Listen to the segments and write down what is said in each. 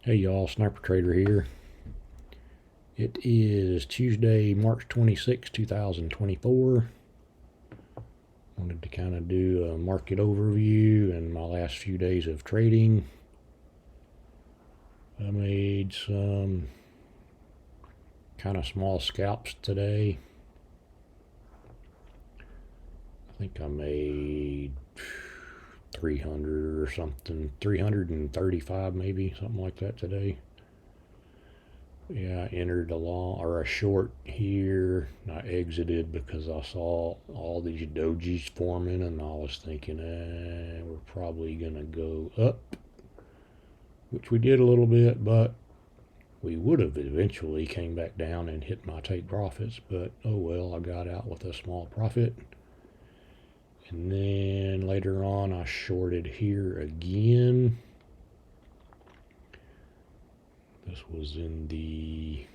Hey y'all, Sniper Trader here. It is Tuesday, March 26, 2024. Wanted to kind of do a market overview and my last few days of trading. I made some kind of small scalps today. I think I made 300 or something, 335 maybe, something like that today. Yeah, I entered a long or a short here. I exited because I saw all these dojis forming, and I was thinking, we're probably gonna go up, which we did a little bit, but we would have eventually came back down and hit my take profits. But oh well, I got out with a small profit, and then later on I shorted here again. This was in the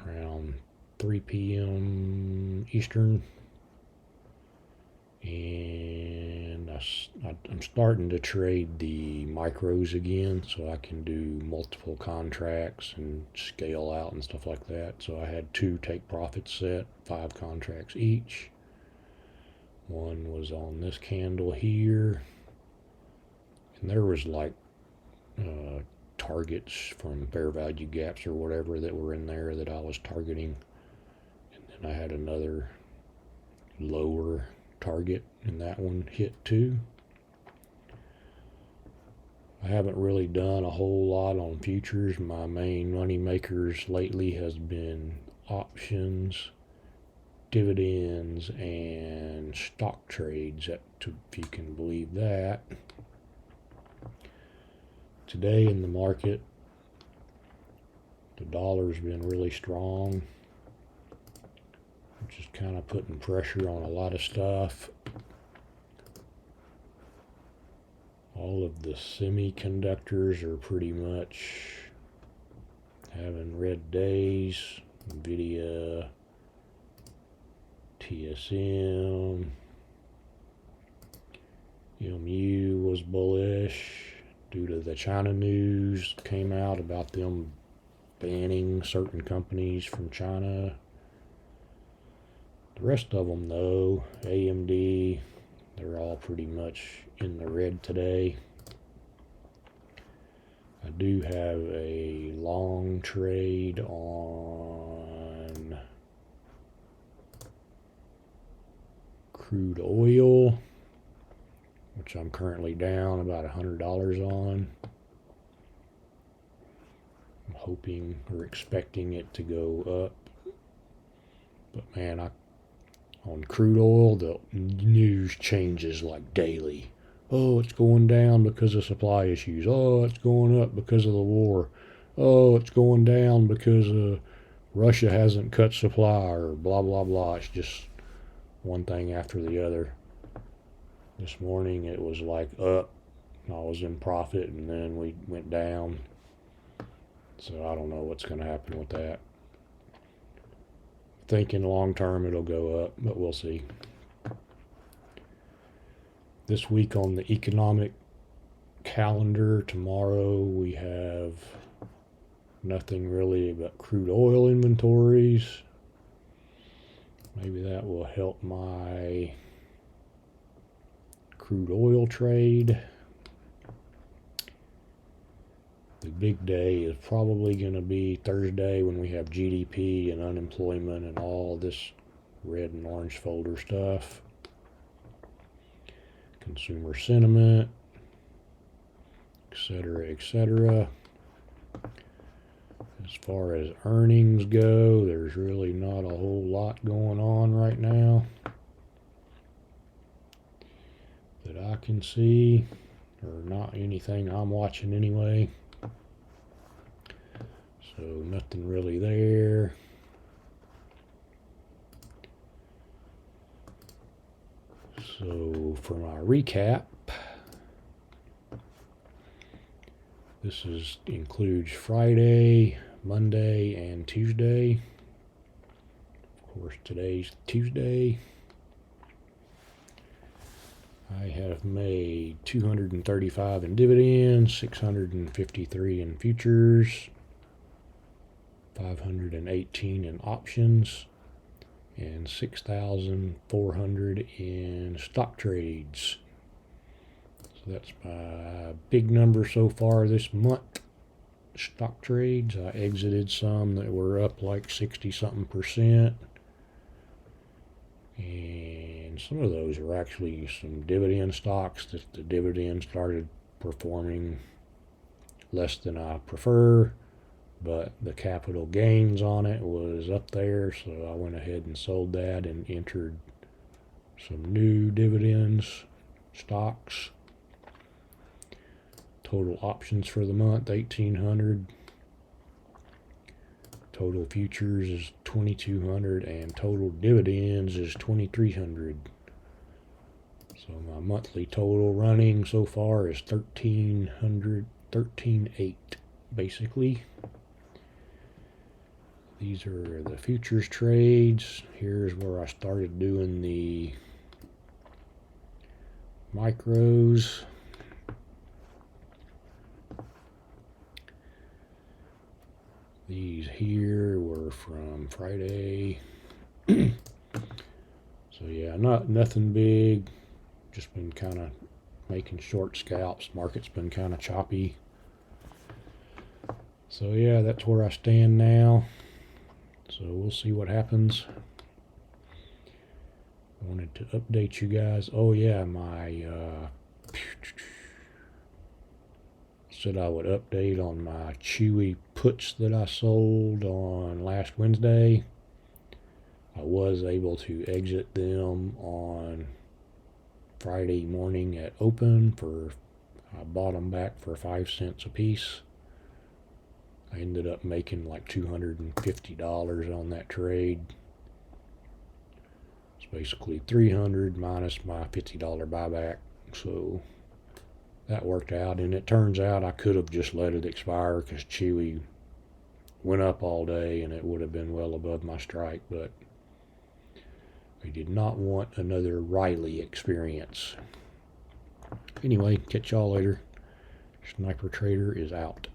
around 3 p.m. Eastern, and I'm starting to trade the micros again so I can do multiple contracts and scale out and stuff like that. So I had two take profits set, 5 contracts each. One was on this candle here, and there was like uh, targets from fair value gaps or whatever that were in there that I was targeting. And then I had another lower target, and that one hit too. I haven't really done a whole lot on futures. My main money makers lately has been options, dividends, and stock trades, if you can believe that. Today in the market, the dollar's been really strong, which is kind of putting pressure on a lot of stuff. All of the semiconductors are pretty much having red days. Nvidia, TSM, MU was bullish due to the China news came out about them banning certain companies from China. The rest of them, though, AMD, they're all pretty much in the red today. I do have a long trade on crude oil, which I'm currently down about $100 on. I'm hoping or expecting it to go up. But man, on crude oil, the news changes like daily. Oh, it's going down because of supply issues. Oh, it's going up because of the war. Oh, it's going down because Russia hasn't cut supply or blah, blah, blah. It's just one thing after the other. This morning it was like up. I was in profit, and then we went down. So I don't know what's going to happen with that. Thinking long term it'll go up, but we'll see. This week on the economic calendar, tomorrow we have nothing really but crude oil inventories. Maybe that will help my crude oil trade. The big day is probably going to be Thursday when we have GDP and unemployment and all this red and orange folder stuff. Consumer sentiment, etc., etc. As far as earnings go, there's really not a whole lot going on right now that I can see, or not anything I'm watching anyway. So nothing really there. So for my recap, this includes Friday, Monday, and Tuesday. Of course, today's Tuesday. I I have made 235 in dividends, 653 in futures, 518 in options, and 6,400 in stock trades. So that's my big number so far this month. Stock trades, I exited some that were up like 60 something percent, and some of those are actually some dividend stocks that the dividend started performing less than I prefer, but the capital gains on it was up there, so I went ahead and sold that and entered some new dividends stocks. Total options for the month 1,800. Total futures is 2,200, and total dividends is 2,300. So my monthly total running so far is 1,300, 13,800 basically. These are the futures trades. Here's where I started doing the micros. These here were from Friday. So yeah, nothing big. Just been kind of making short scalps. Market's been kind of choppy. So yeah, that's where I stand now. So we'll see what happens. I wanted to update you guys. Oh yeah, my said I would update on my Chewy puts that I sold on last Wednesday. I was able to exit them on Friday morning at open I bought them back for 5 cents a piece. I ended up making like $250 on that trade. It's basically $300 minus my $50 buyback. So that worked out, and it turns out I could have just let it expire because Chewy went up all day and it would have been well above my strike, but I did not want another Riley experience. Anyway, catch y'all later. Sniper Trader is out.